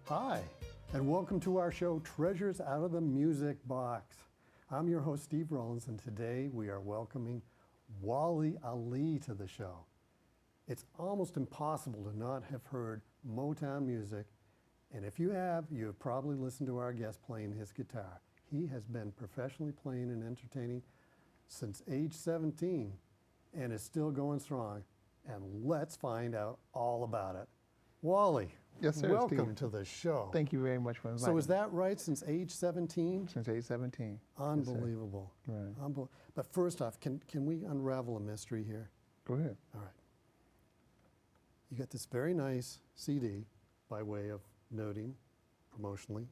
Hi, and welcome to our show, Treasures Out of the Music Box. I'm your host, Steve Rollins, and today we are welcoming Wally Ali to the show. It's almost impossible to not have heard Motown music, and if you have probably listened to our guest playing his guitar. He has been professionally playing and entertaining since age 17 and is still going strong. And let's find out all about it. Wally, yes, sir, welcome Steve. to the show. Thank you very much for inviting me. So is that right, since age 17? Since age 17. Unbelievable. Yes, right. But first off, can we unravel a mystery here? Go ahead. All right. You got this very nice CD, by way of noting promotionally,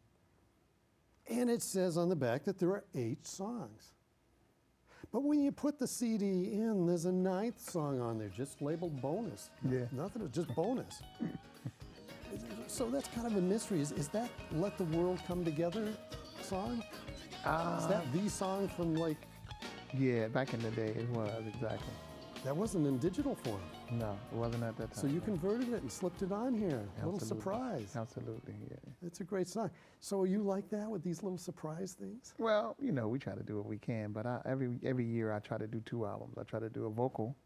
and it says on the back that there are 8 songs. But when you put the CD in, there's a 9th song on there, just labeled bonus. Yeah. Nothing, just bonus. So that's kind of a mystery. Is that Let the World Come Together song? Is that the song from Yeah, back in the day it was, exactly. That wasn't in digital form. No, it wasn't at that time. So you converted it and slipped it on here. Absolutely. A little surprise. Absolutely, yeah. It's a great song. So are you like that with these little surprise things? Well, we try to do what we can, but every year I try to do 2 albums. I try to do a vocal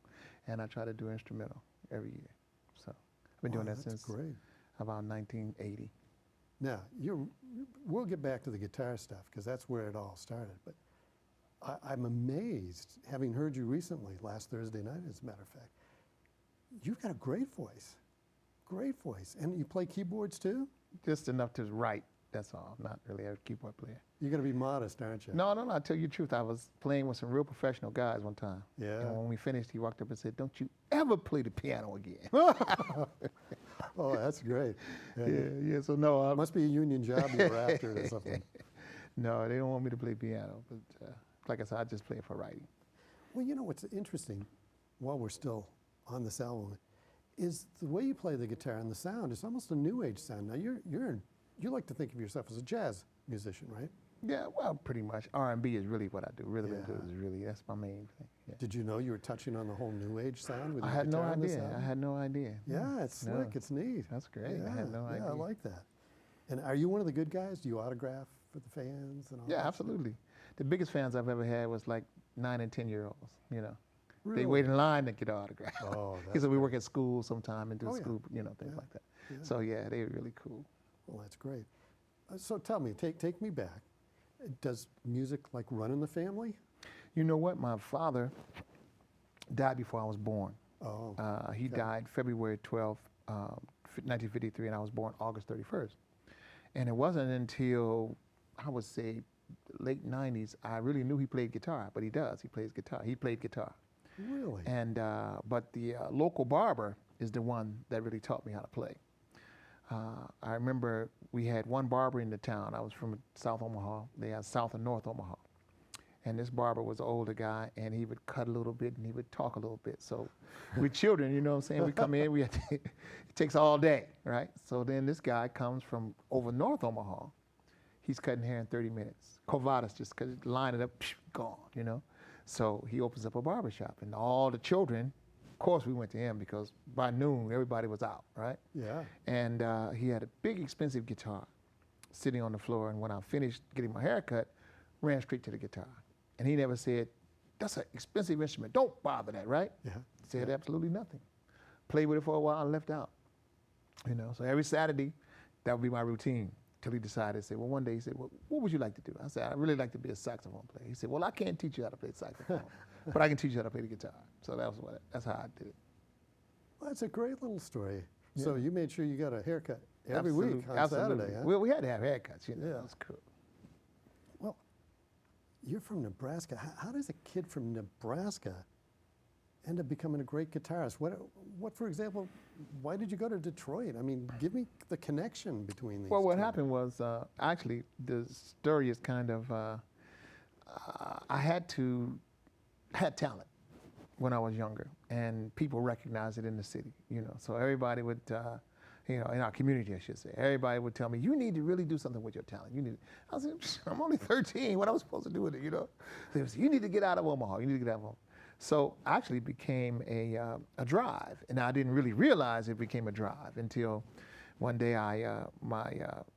and I try to do instrumental every year. So I've been doing that since great. about 1980. Now, we'll get back to the guitar stuff because that's where it all started. But I'm amazed, having heard you recently, last Thursday night, as a matter of fact. You've got a great voice. Great voice. And you play keyboards too? Just enough to write, that's all. Not really a keyboard player. You're going to be modest, aren't you? No, I'll tell you the truth. I was playing with some real professional guys one time. Yeah. And when we finished, he walked up and said, "Don't you ever play the piano again." Oh, that's great. Yeah, so no. It must be a union job you were after or something. No, they don't want me to play piano. But like I said, I just play it for writing. Well, what's interesting, while we're still on this album, is the way you play the guitar and the sound. It's almost a new age sound. Now, you like to think of yourself as a jazz musician, right? Yeah, well, pretty much. R&B is really what I do. Rhythm and Yeah. blues is really, that's my main thing. Yeah. Did you know you were touching on the whole new age sound with I your had no guitar on this idea. album? I had no idea. Yeah, it's No. slick. It's neat. That's great. Yeah, I had no idea. Yeah, I like that. And are you one of the good guys? Do you autograph for the fans and all Yeah, that? absolutely. The biggest fans I've ever had was like 9 and 10-year-olds, Really? They wait in line to get an autograph. Oh, that's Because we work at school sometime and do Oh, yeah. school, things Yeah. like that. Yeah. So yeah, they're really cool. Well, that's great. So tell me, take me back. Does music run in the family? You know what? My father died before I was born. Oh. He died February 12th, 1953, and I was born August 31st. And it wasn't until, I would say, late 90s, I really knew he played guitar, but he does. He plays guitar. He played guitar. Really? And but the local barber is the one that really taught me how to play. I remember we had one barber in the town. I was from South Omaha. They had South and North Omaha. And this barber was an older guy, and he would cut a little bit, and he would talk a little bit. So we're children, you know what I'm saying? We come in, it takes all day, right? So then this guy comes from over North Omaha. He's cutting hair in 30 minutes. Covadas, just line it up, gone, So he opens up a barber shop, and all the children, of course we went to him because by noon everybody was out, right? Yeah. And he had a big expensive guitar sitting on the floor, and when I finished getting my hair cut, ran straight to the guitar. And he never said, "That's an expensive instrument, don't bother that," right? Yeah. Said absolutely nothing. Played with it for a while and left out. So every Saturday, that would be my routine. Till he decided, well, one day he said, "Well, what would you like to do?" I said, "I'd really like to be a saxophone player." He said, "Well, I can't teach you how to play saxophone, but I can teach you how to play the guitar." So that's how I did it. Well, that's a great little story. Yeah. So you made sure you got a haircut every Absolutely. week on Absolutely. Saturday, huh? Well, we had to have haircuts, Yeah. That's cool. Well, you're from Nebraska. How does a kid from Nebraska end up becoming a great guitarist? What, for example, why did you go to Detroit? I mean, give me the connection between these Well, what two. happened was, actually, the story is kind of, I had talent when I was younger, and people recognized it in the city, So everybody would, in our community, I should say, everybody would tell me, "You need to really do something with your talent. I said, "I'm only 13. What am I supposed to do with it?" They would say, "You need to get out of Omaha. You need to get out of Omaha." So actually it became a drive, and I didn't really realize it became a drive until One day, my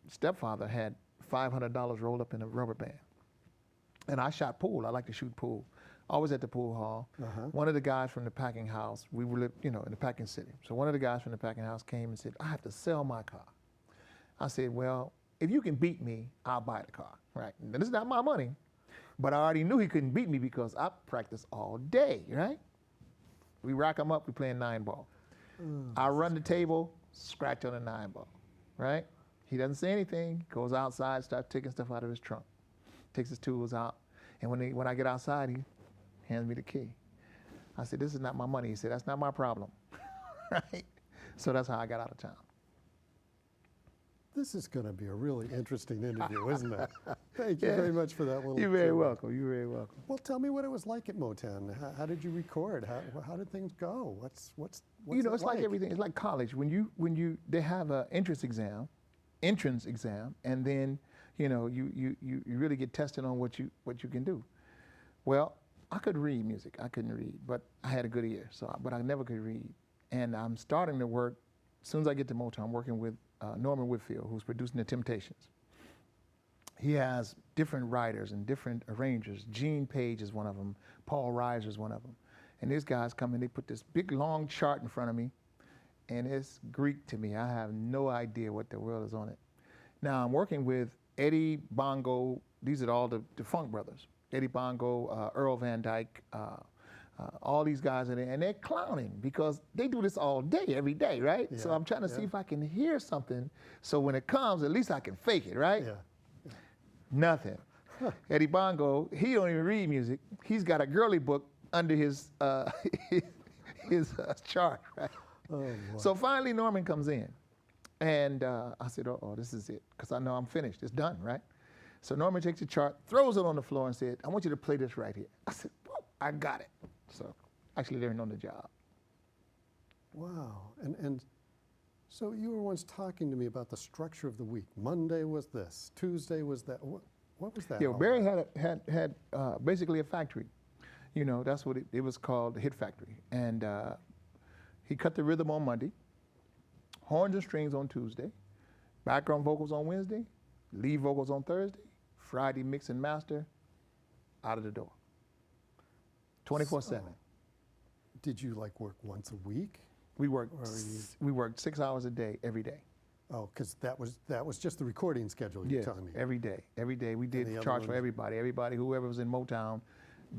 stepfather had $500 rolled up in a rubber band, and I shot pool. I like to shoot pool. Always at the pool hall. One of the guys from the packing house, we were, in the packing city. So one of the guys from the packing house came and said, "I have to sell my car." I said, "Well, if you can beat me, I'll buy the car." Right? Now, this is not my money, but I already knew he couldn't beat me because I practiced all day. Right? We rack them up. We playing 9-ball. I run the table, scratch on a 9-ball. Right? He doesn't say anything. Goes outside, starts taking stuff out of his trunk, takes his tools out, and when I get outside, he hands me the key. I said, "This is not my money." He said, "That's not my problem." Right? So that's how I got out of town. This is going to be a really interesting interview, isn't it? Thank you very much for that little. You're very welcome. You're very welcome. Well, tell me what it was like at Motown. How did you record? How did things go? What's It's like everything. It's like college. They have an entrance exam, and then you really get tested on what you can do. Well, I could read music. I couldn't read, but I had a good ear. But I never could read. And I'm starting to work. As soon as I get to Motown, I'm working with Norman Whitfield, who's producing The Temptations. He has different writers and different arrangers. Gene Page is one of them. Paul Reiser is one of them. And these guys come in, they put this big, long chart in front of me, and it's Greek to me. I have no idea what the world is on it. Now, I'm working with Eddie Bongo. These are all the Funk Brothers. Eddie Bongo, Earl Van Dyke, all these guys are there, and they're clowning because they do this all day, every day, right? Yeah, so I'm trying to see if I can hear something, so when it comes, at least I can fake it, right? Yeah. Nothing. Eddie Bongo, he don't even read music. He's got a girly book under his chart, right? Oh, so finally Norman comes in, and I said, "Oh, this is it," because I know I'm finished. It's done, right? So Norman takes the chart, throws it on the floor, and said, "I want you to play this right here." I said, "Whoa, I got it." So actually learned on the job. Wow. And so you were once talking to me about the structure of the week. Monday was this. Tuesday was that. What was that? Yeah, Barry had basically a factory. That's what it was called, the Hit Factory. And he cut the rhythm on Monday, horns and strings on Tuesday, background vocals on Wednesday, lead vocals on Thursday, Friday mix and master, out of the door. 24/7. So, did you work once a week? We worked 6 hours a day, every day. Oh, because that was just the recording schedule you're telling me. Every day. Every day. We did charge for ones? everybody, whoever was in Motown,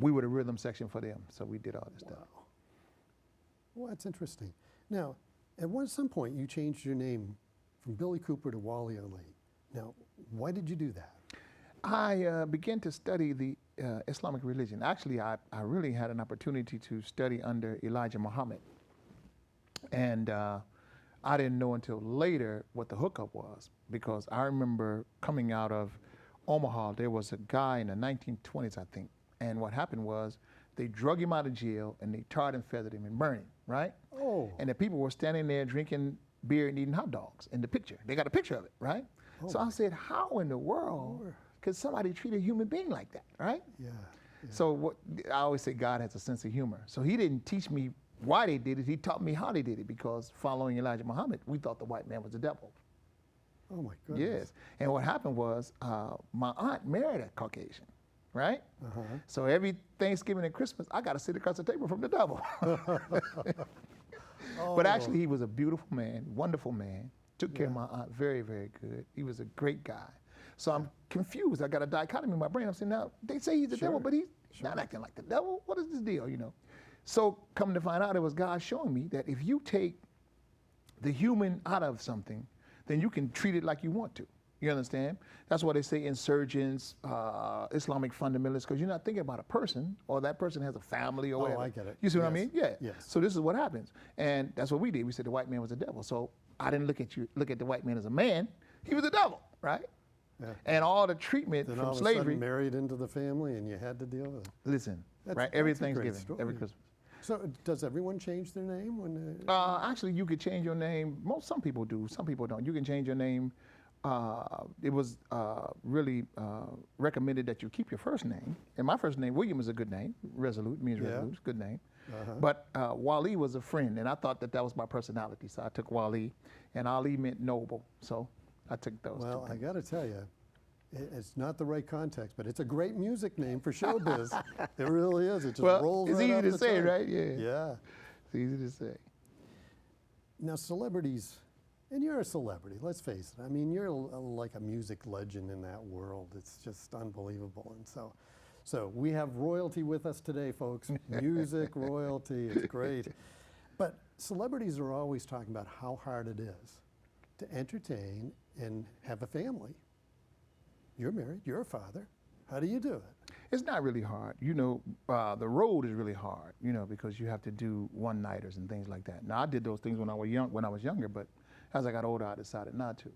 we were the rhythm section for them. So we did all this stuff. Well, that's interesting. Now, at some point, you changed your name from Billy Cooper to Wally Ali. Now, why did you do that? I began to study the Islamic religion. Actually, I really had an opportunity to study under Elijah Muhammad. And I didn't know until later what the hookup was, because I remember coming out of Omaha, there was a guy in the 1920s, I think, and what happened was they drug him out of jail and they tarred and feathered him and burned him, right? Oh. And the people were standing there drinking beer and eating hot dogs in the picture. They got a picture of it, right? Oh. So I said, how in the world could somebody treat a human being like that, right? Yeah. So I always say God has a sense of humor. So he didn't teach me why they did it, he taught me how they did it, because following Elijah Muhammad, we thought the white man was the devil. Oh my goodness. Yes, and what happened was my aunt married a Caucasian, right? Uh-huh. So every Thanksgiving and Christmas, I got to sit across the table from the devil. But actually, he was a beautiful man, wonderful man, took care of my aunt very, very good. He was a great guy. So I'm confused. I got a dichotomy in my brain. I'm saying, now, they say he's the devil, but he's not acting like the devil. What is this deal, So coming to find out, it was God showing me that if you take the human out of something, then you can treat it like you want to. You understand? That's why they say insurgents, Islamic fundamentalists, because you're not thinking about a person, or that person has a family or whatever. I get it. You see what I mean? Yeah. Yes. So this is what happens. And that's what we did. We said the white man was the devil. So I didn't look at the white man as a man. He was the devil, right? Yeah. And all the treatment Then from all of a slavery. sudden married into the family and you had to deal with it. Listen, That's right? a Every great Thanksgiving, story. every Christmas. So does everyone change their name when? Actually, you could change your name. Some people do. Some people don't. You can change your name. It was really recommended that you keep your first name. And my first name, William, is a good name. Resolute means resolute. It's a good name. But Wali was a friend, and I thought that was my personality, so I took Wali, and Ali meant noble, so I took those. Well, I got to tell you, it's not the right context, but it's a great music name for showbiz. It really is. It just rolls it's right easy off to the say, tongue. right? Yeah. Yeah. It's easy to say. Now, celebrities, and you're a celebrity, let's face it. I mean, you're like a music legend in that world. It's just unbelievable. And so we have royalty with us today, folks. Music royalty, it's great. But celebrities are always talking about how hard it is to entertain and have a family. You're married, you're a father. How do you do it? It's not really hard. You know, the road is really hard, you know, because you have to do one-nighters and things like that. Now, I did those things when I was younger, but as I got older, I decided not to.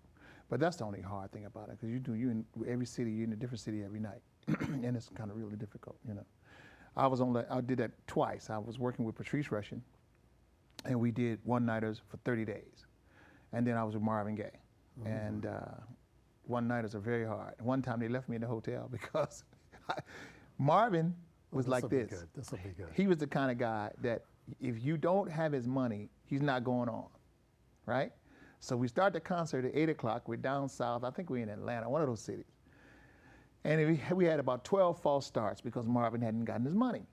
But that's the only hard thing about it, because you're in every city, you're in a different city every night. And it's kind of really difficult, you know. I did that twice. I was working with Patrice Rushen, and we did one-nighters for 30 days. And then I was with Marvin Gaye. And one-nighters are very hard. One time they left me in the hotel because Marvin was like this. This will be good. He was the kind of guy that if you don't have his money, he's not going on, right? So we start the concert at 8 o'clock. We're down south. I think we're in Atlanta, one of those cities. And we had about 12 false starts because Marvin hadn't gotten his money.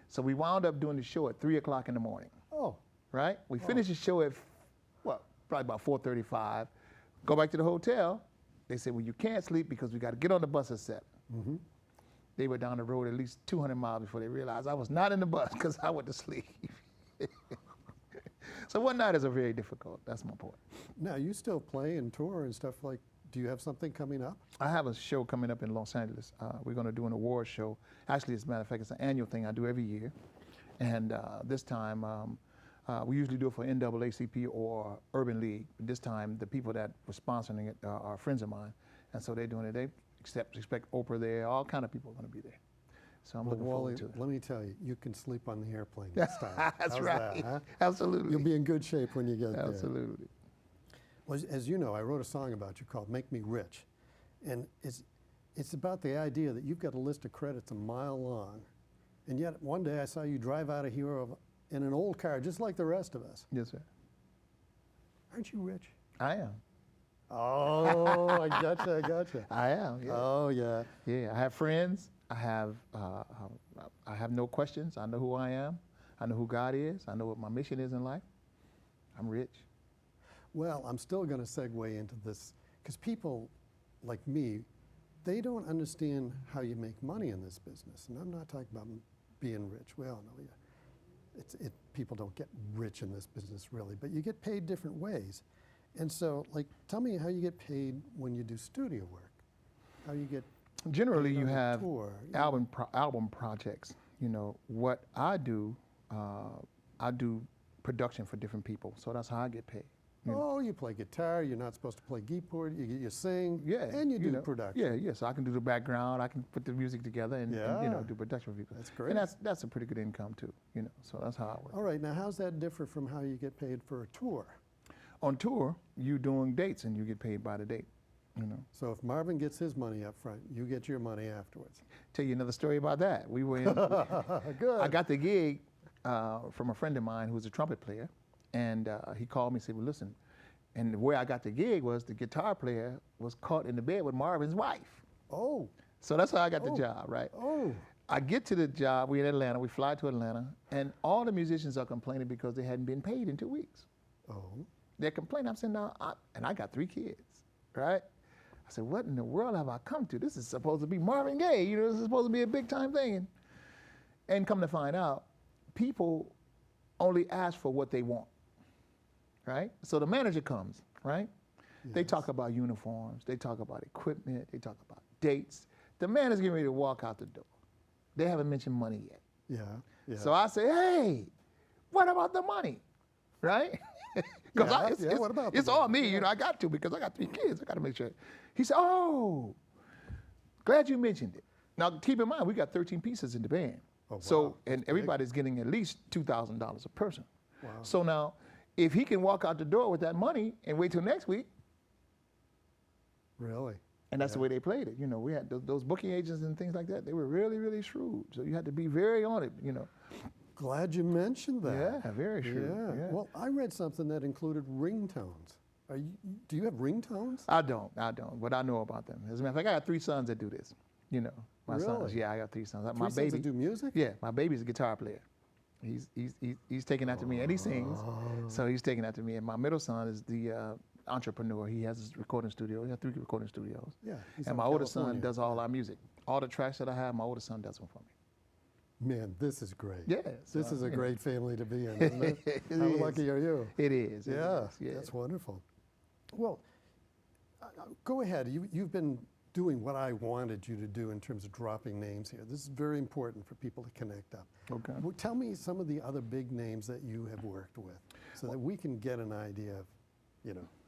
So we wound up doing the show at 3 o'clock in the morning. Oh. Right? We finished the show at, probably about 4:35. Go back to the hotel. They said, well, you can't sleep because we got to get on the bus at 7. They were down the road at least 200 miles before they realized I was not in the bus because I went to sleep. So one-nighters are very difficult. That's my point. Now, you still play and tour and stuff like, do you have something coming up? I have a show coming up in Los Angeles. We're going to do an award show. Actually, as a matter of fact, it's an annual thing I do every year. And this time, we usually do it for NAACP or Urban League. This time, the people that were sponsoring it are friends of mine. And so they're doing it. They expect Oprah there. All kind of people are going to be there. So I'm looking forward to it. Let me tell you, you can sleep on the airplane this time. That's How's right. That, huh? Absolutely. You'll be in good shape when you get there. Absolutely. Well, as you know, I wrote a song about you called Make Me Rich. And it's about the idea that you've got a list of credits a mile long. And yet one day I saw you drive out of here in an old car, just like the rest of us. Yes, sir. Aren't you rich? I am. Oh, I gotcha. I am. Yeah. Oh, yeah. Yeah, I have friends. I have no questions. I know who I am. I know who God is. I know what my mission is in life. I'm rich. Well, I'm still going to segue into this because people like me, they don't understand how you make money in this business. And I'm not talking about being rich. We all know people don't get rich in this business really, but you get paid different ways. And so, like, tell me how you get paid when you do studio work. How you get generally paid you on a have tour, album projects. You know what I do production for different people, so that's how I get paid. You play guitar. You're not supposed to play keyboard. You sing. Yeah, and you do production. Yeah. So I can do the background. I can put the music together and do production for people. That's great. And that's a pretty good income too. So that's how I work. All right. Now, how's that differ from how you get paid for a tour? On tour, you're doing dates and you get paid by the date. So if Marvin gets his money up front, you get your money afterwards. Tell you another story about that. We were in. Good. I got the gig from a friend of mine who's a trumpet player, and he called me and said, "Well, listen." And where I got the gig was the guitar player was caught in the bed with Marvin's wife. Oh. So that's how I got the job, right? Oh. I get to the job. We're in Atlanta. We fly to Atlanta, and all the musicians are complaining because they hadn't been paid in 2 weeks. Oh. They're complaining. I'm saying, no, and I got 3 kids, right? I said, what in the world have I come to? This is supposed to be Marvin Gaye. This is supposed to be a big time thing. And come to find out, people only ask for what they want, right? So the manager comes, right? Yes. They talk about uniforms. They talk about equipment. They talk about dates. The man is getting ready to walk out the door. They haven't mentioned money yet. Yeah. So I say, hey, what about the money, right? Because it's all me, I got to because I got 3 kids. I got to make sure. He said, oh, glad you mentioned it. Now, keep in mind, we got 13 pieces in the band. Oh, wow. So, and everybody's getting at least $2,000 a person. Wow. So now, if he can walk out the door with that money and wait till next week. Really? And that's the way they played it. We had those booking agents and things like that. They were really, really shrewd. So you had to be very on it, Glad you mentioned that. Yeah, very true. Yeah. Well, I read something that included ringtones. Do you have ringtones? I don't, but I know about them. As a matter of fact, I got 3 sons that do this. You know, my sons. Really? Yeah, I got 3 sons. Three My sons baby. that do music? Yeah, my baby's a guitar player. He's taken after me, and he sings. So he's taken after me. And my middle son is the entrepreneur. He has his recording studio. He has 3 recording studios. Yeah. he's And out my in oldest son California. does all our music. All the tracks that I have, my oldest son does them for me. Man, this is great. Yeah. This so, is a you know. great family to be in, isn't it? It How is. lucky are you? It is. It Yeah, is, yeah. that's wonderful. Well, go ahead. You've been doing what I wanted you to do in terms of dropping names here. This is very important for people to connect up. Okay. Well, tell me some of the other big names that you have worked with so that we can get an idea of,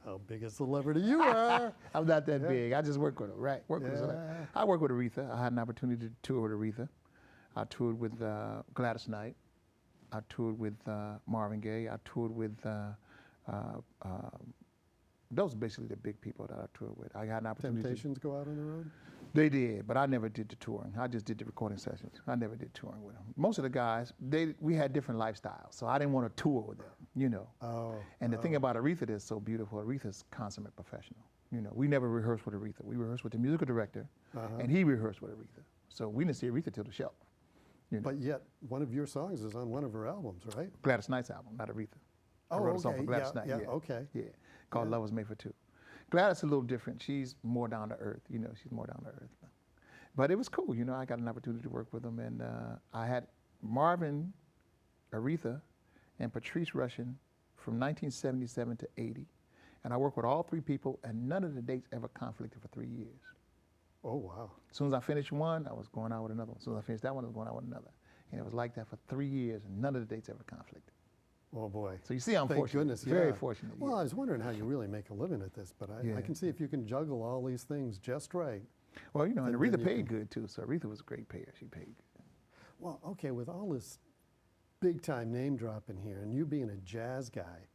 how big a celebrity you are. I'm not that Yeah. big. I just work with them, right? Work with Yeah. them. I work with Aretha. I had an opportunity to tour with Aretha. I toured with Gladys Knight. I toured with Marvin Gaye. I toured with those are basically the big people that I toured with. I had an opportunity. Temptations go out on the road? They did, but I never did the touring. I just did the recording sessions. I never did touring with them. Most of the guys, we had different lifestyles, so I didn't want to tour with them, Oh. And the thing about Aretha that's so beautiful, Aretha's consummate professional. We never rehearsed with Aretha. We rehearsed with the musical director, and he rehearsed with Aretha. So we didn't see Aretha till the show. But yet, one of your songs is on one of her albums, right? Gladys Knight's album, not Aretha. I Oh, wrote a song okay. for Gladys Yeah, Knight. yeah, okay. Yeah, called Yeah. Love Was Made for Two. Gladys is a little different. She's more down to earth. She's more down to earth. But it was cool. I got an opportunity to work with them, and I had Marvin, Aretha, and Patrice Rushen from 1977 to 80. And I worked with all 3 people, and none of the dates ever conflicted for 3 years. Oh, wow. As soon as I finished one, I was going out with another one. As soon as I finished that one, I was going out with another. And it was like that for 3 years, and none of the dates ever conflicted. Oh, boy. So you see, I'm Thank fortunate. goodness, Very yeah. fortunate. Well, yeah. I was wondering how you really make a living at this, but I Yeah. can see if you can juggle all these things just right. Well, and then Aretha you paid good too. So Aretha was a great payer. She paid good. Well, okay, with all this big-time name dropping here, and you being a jazz guy,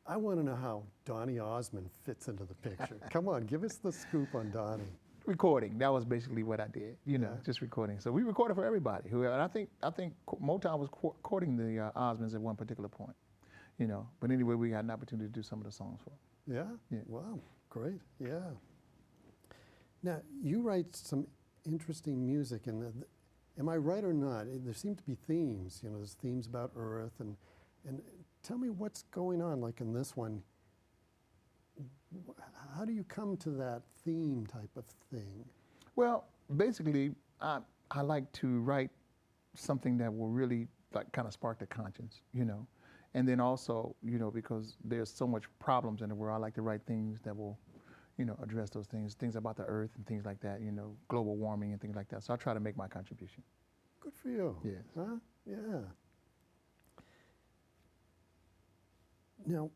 I want to know how Donny Osmond fits into the picture. Come on, give us the scoop on Donny. Recording. That was basically what I did. Yeah. Just recording. So we recorded for everybody. And I think Motown was courting the Osmonds at one particular point. But anyway, we had an opportunity to do some of the songs for them. Yeah? Yeah. Wow, great, yeah. Now, you write some interesting music, and am I right or not? There seem to be themes, there's themes about Earth, and tell me what's going on, like in this one. How do you come to that theme type of thing? Well, basically, I like to write something that will really kind of spark the conscience, And then also, because there's so much problems in the world, I like to write things that will, address those things about the earth and things like that, global warming and things like that. So I try to make my contribution. Good for you. Yes. Huh? Yeah. Now,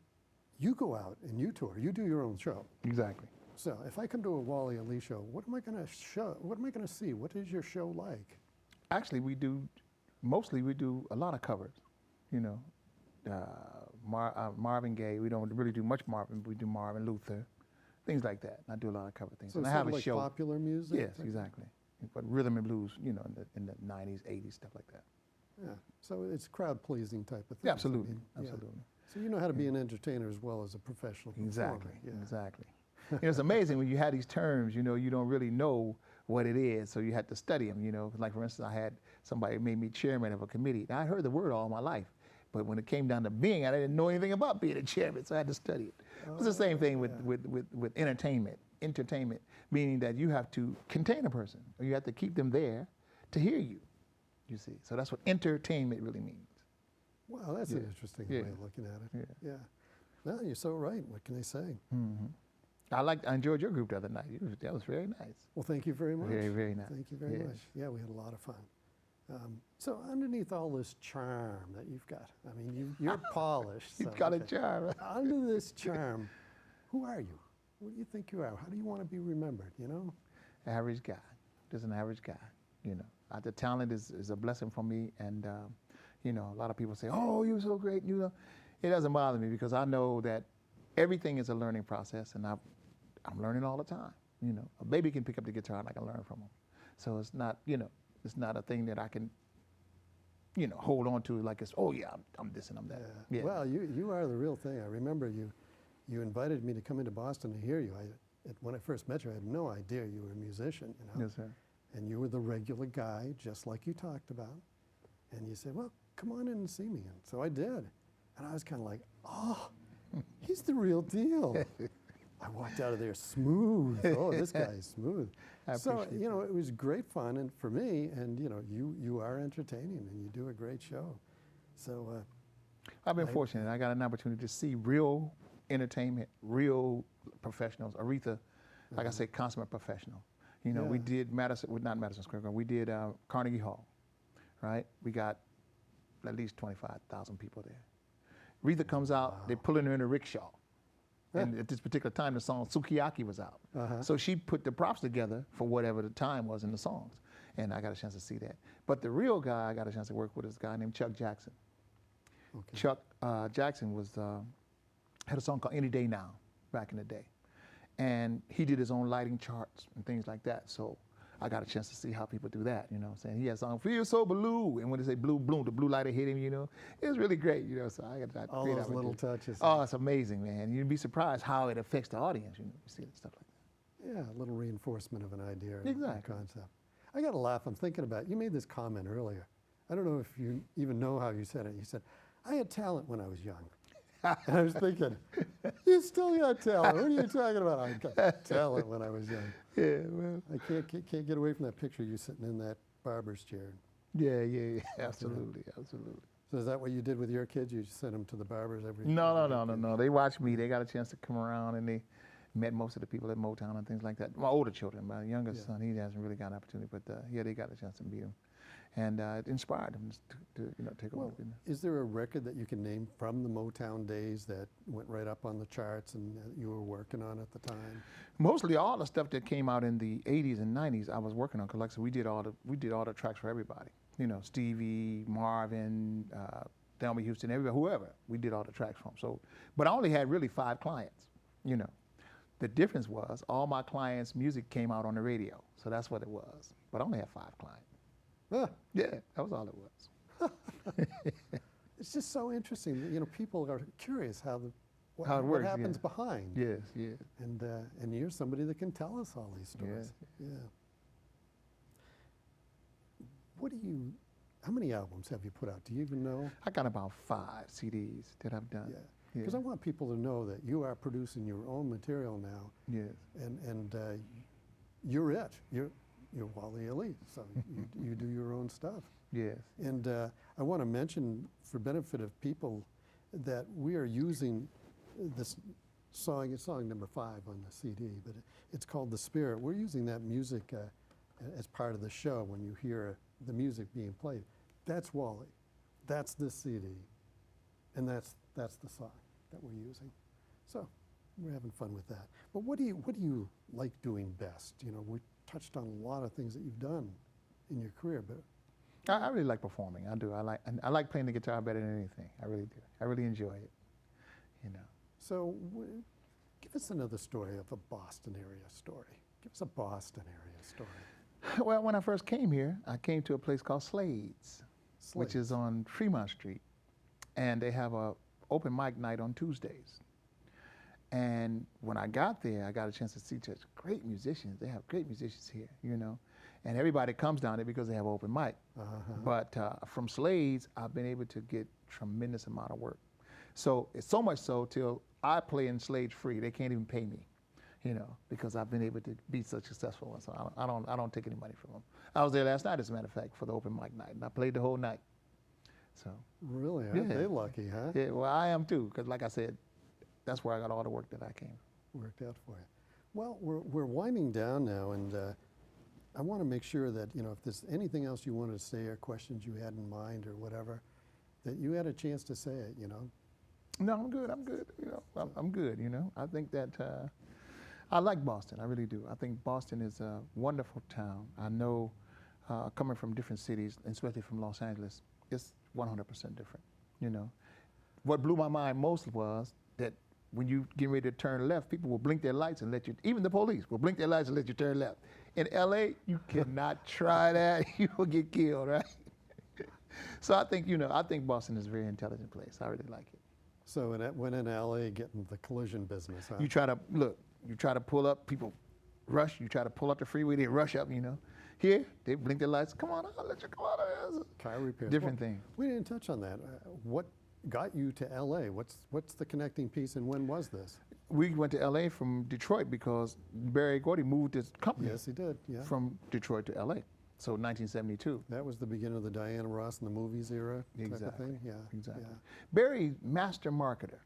you go out and you tour. You do your own show. Exactly. So if I come to a Wally Ali show, what am I going to show? What am I going to see? What is your show like? Actually, we do a lot of covers, Marvin Gaye. We don't really do much Marvin, but we do Marvin Luther, things like that. I do a lot of cover things. So and I sort have of a like show. popular music? Yes, exactly. But rhythm and blues, in the 90s, 80s, stuff like that. Yeah. So it's crowd-pleasing type of thing. Yeah, absolutely, Yeah. absolutely. So you know how to be an entertainer as well as a professional performer. Exactly, Yeah. exactly. It's amazing when you have these terms, you don't really know what it is, so you have to study them, Like, for instance, I had somebody made me chairman of a committee. Now, I heard the word all my life, but when it came down to being it, I didn't know anything about being a chairman, so I had to study it. It's the same thing with entertainment. Entertainment, meaning that you have to contain a person, or you have to keep them there to hear you, you see. So that's what entertainment really means. Wow, that's an interesting way of looking at it. Yeah. No, you're so right. What can I say? Mm-hmm. I enjoyed your group the other night. That was very nice. Well, thank you very much. Very, very nice. Thank you very much. Yeah, we had a lot of fun. So underneath all this charm that you've got, I mean, you're polished. You've so, got a okay. charm. Under this charm, who are you? What do you think you are? How do you want to be remembered, Average guy. Just an average guy, The talent is a blessing for me, and, a lot of people say, oh, you're so great, It doesn't bother me because I know that everything is a learning process, and I'm learning all the time, A baby can pick up the guitar and I can learn from him. So it's not, it's not a thing that I can hold on to it like it's, oh yeah, I'm this and I'm that. Yeah. Yeah. Well, you are the real thing. I remember you invited me to come into Boston to hear you. When I first met you, I had no idea you were a musician, Yes, sir. And you were the regular guy, just like you talked about. And you said, well, come on in and see me. And so I did. And I was kind of like, oh, he's the real deal. I walked out of there smooth. Oh, this guy is smooth. So, it was great fun and for me, and, you are entertaining and you do a great show. So I've been fortunate. I got an opportunity to see real entertainment, real professionals. Aretha, like I said, consummate professional. We did not Madison Square Garden, we did Carnegie Hall, right? We got at least 25,000 people there. Aretha comes out, they're pulling her in a rickshaw. And at this particular time, the song Sukiyaki was out. So she put the props together for whatever the time was in the songs. And I got a chance to see that. But the real guy I got a chance to work with is a guy named Chuck Jackson. Okay. Chuck Jackson had a song called Any Day Now back in the day. And he did his own lighting charts and things like that. So I got a chance to see how people do that, saying he had a song, Feel So Blue, and when they say blue, bloom, the blue light hit him, it was really great, so I got that. All those little touches. Oh, it's amazing, man. You'd be surprised how it affects the audience, you see stuff like that. Yeah, a little reinforcement of an idea or Exactly. a concept. I got to laugh, I'm thinking about, you made this comment earlier. I don't know if you even know how you said it. You said, I had talent when I was young. And I was thinking, you still got talent. What are you talking about? I got talent when I was young. Yeah, well. I can't get away from that picture of you sitting in that barber's chair. Yeah, absolutely. So is that what you did with your kids? You just sent them to the barbers every No. They watched me. They got a chance to come around and they met most of the people at Motown and things like that. My older children, my youngest son, he hasn't really got an opportunity, but they got a chance to meet him. And it inspired him to take over the business. Is there a record that you can name from the Motown days that went right up on the charts and that you were working on at the time? Mostly all the stuff that came out in the 80s and 90s, I was working on. Cause like I said, we did all the tracks for everybody. Stevie, Marvin, Thelma Houston, everybody, whoever. We did all the tracks from. So, but I only had really 5 clients. The difference was all my clients' music came out on the radio. So that's what it was. But I only had 5 clients. Huh. Yeah, that was all it was. It's just so interesting that, people are curious how it works, what happens behind. Yes. And you're somebody that can tell us all these stories. Yeah. How many albums have you put out? Do you even know? I got about 5 CDs that I've done. Yeah. Because I want people to know that you are producing your own material now. Yes. And you're it. You're Wally Ali, so you do your own stuff. Yes. And I want to mention, for benefit of people, that we are using this song. It's song number 5 on the CD, but it's called "The Spirit." We're using that music as part of the show. When you hear the music being played, that's Wally. That's this CD, and that's the song that we're using. So we're having fun with that. But what do you like doing best? We touched on a lot of things that you've done in your career, but I really like performing. I do. I like playing the guitar better than anything. I really do. I really enjoy it. So give us another story of a Boston area story. Give us a Boston area story. Well, when I first came here, I came to a place called Slade's, which is on Fremont Street, and they have a open mic night on Tuesdays. And when I got there, I got a chance to see such great musicians. They have great musicians here, and everybody comes down there because they have open mic. But from Slade's, I've been able to get tremendous amount of work. So it's so much so till I play in Slade's free. They can't even pay me, because I've been able to be so successful. So I don't take any money from them. I was there last night, as a matter of fact, for the open mic night, and I played the whole night. So really, aren't they lucky, huh? Yeah, well, I am too, because like I said, that's where I got all the work that I came. Worked out for you. Well, we're winding down now, and I want to make sure that if there's anything else you wanted to say or questions you had in mind or whatever, that you had a chance to say it. No, I'm good. I'm good. I'm good. I think that I like Boston. I really do. I think Boston is a wonderful town. I know, coming from different cities, especially from Los Angeles, it's 100% different. What blew my mind most was that when you get ready to turn left, people will blink their lights and let you, even the police will blink their lights and let you turn left. In LA, you cannot try that. You will get killed, right? So I think, I think Boston is a very intelligent place. I really like it. So when in LA, getting the collision business, huh? You try to pull up, people rush. You try to pull up the freeway, they rush up, Here, they blink their lights. Come on, I'll let you come on. Car repairs. Different thing. We didn't touch on that. What got you to LA? What's the connecting piece, and when was this? We went to LA from Detroit because Barry Gordy moved his company Yes, he did. Yeah. from Detroit to LA. So 1972. That was the beginning of the Diana Ross and the movies era type of thing. Yeah. Exactly. Yeah. Barry, master marketer.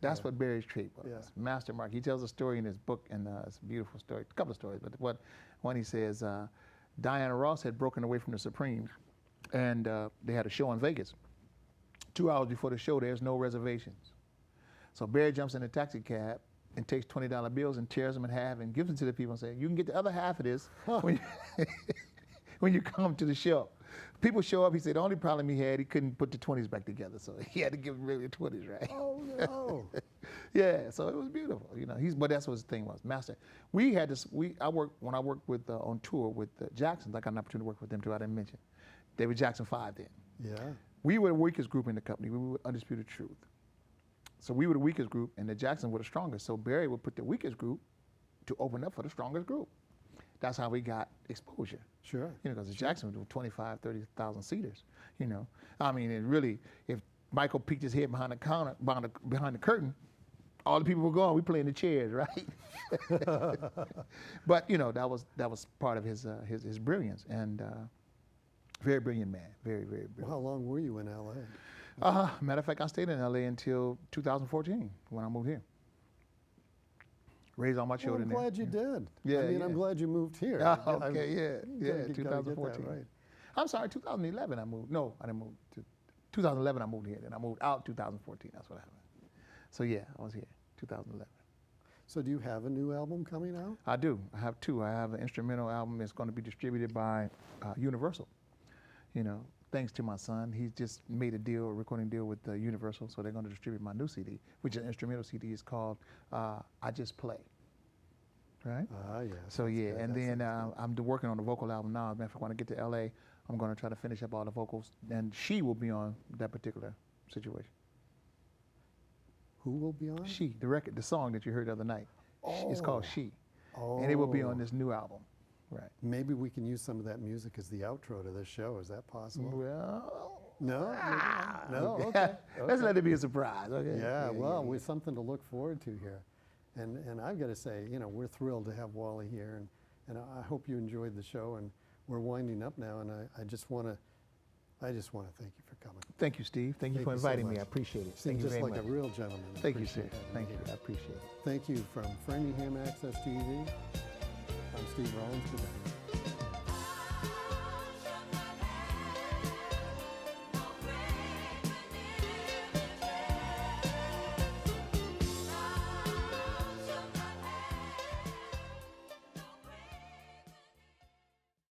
That's what Barry's trait was. Yeah. Master marketer. He tells a story in his book, and it's a beautiful story. A couple of stories, but one he says, Diana Ross had broken away from the Supremes, and they had a show in Vegas. 2 hours before the show, there's no reservations. So Barry jumps in a taxi cab and takes $20 bills and tears them in half and gives them to the people and says, you can get the other half of this when you come to the show. People show up, he said the only problem he had, he couldn't put the 20s back together, so he had to give them really the 20s, right? Oh no. Yeah, so it was beautiful, but that's what his thing was, master. We had this, when I worked with, on tour with the Jacksons, I got an opportunity to work with them too, I didn't mention. They were Jackson 5 then. Yeah. We were the weakest group in the company, we were Undisputed Truth. So we were the weakest group, and the Jacksons were the strongest, so Barry would put the weakest group to open up for the strongest group. That's how we got exposure. Sure. Because the Jacksons were 25, 30,000 seaters, I mean, it really, if Michael peeked his head behind the counter, behind the curtain, all the people were gone, we play in the chairs, right? But, that was part of his brilliance, and very brilliant man, very, very brilliant. Well, how long were you in LA? Matter of fact, I stayed in LA until 2014 when I moved here. Raised all my children I'm glad you did. Yeah, I mean, yeah. I'm glad you moved here. Okay, yeah, You gotta 2014. get that right. I'm sorry, 2011 I moved. No, I didn't move. 2011 I moved here, then I moved out 2014. That's what happened. So yeah, I was here 2011. So do you have a new album coming out? I do. I have two. I have an instrumental album that's going to be distributed by Universal. Thanks to my son, he just made a recording deal with Universal, so they're going to distribute my new CD, which is an instrumental CD. It's called I Just Play. Right? Yes. So yeah, and then I'm working on the vocal album now. As a matter of fact, when I get to LA, I'm going to try to finish up all the vocals, and she will be on that particular situation. Who will be on? She, the song that you heard the other night. It's called She, Oh. and it will be on this new album. Right. Maybe we can use some of that music as the outro to this show. Is that possible? Well, No? No? Okay. Let's let it be a surprise. Okay. Yeah, well, with something to look forward to here. And I've got to say, we're thrilled to have Wally here, and I hope you enjoyed the show, and we're winding up now, and I just want to thank you for coming. Thank you, Steve. Thank you for you so inviting me. much. I appreciate it. Seemed Thank you just very like much. a real gentleman. I Thank you, sir. appreciate having Thank you you. here. I appreciate it. Thank you from Framingham Access TV. I'm Steve Rollins. Good night.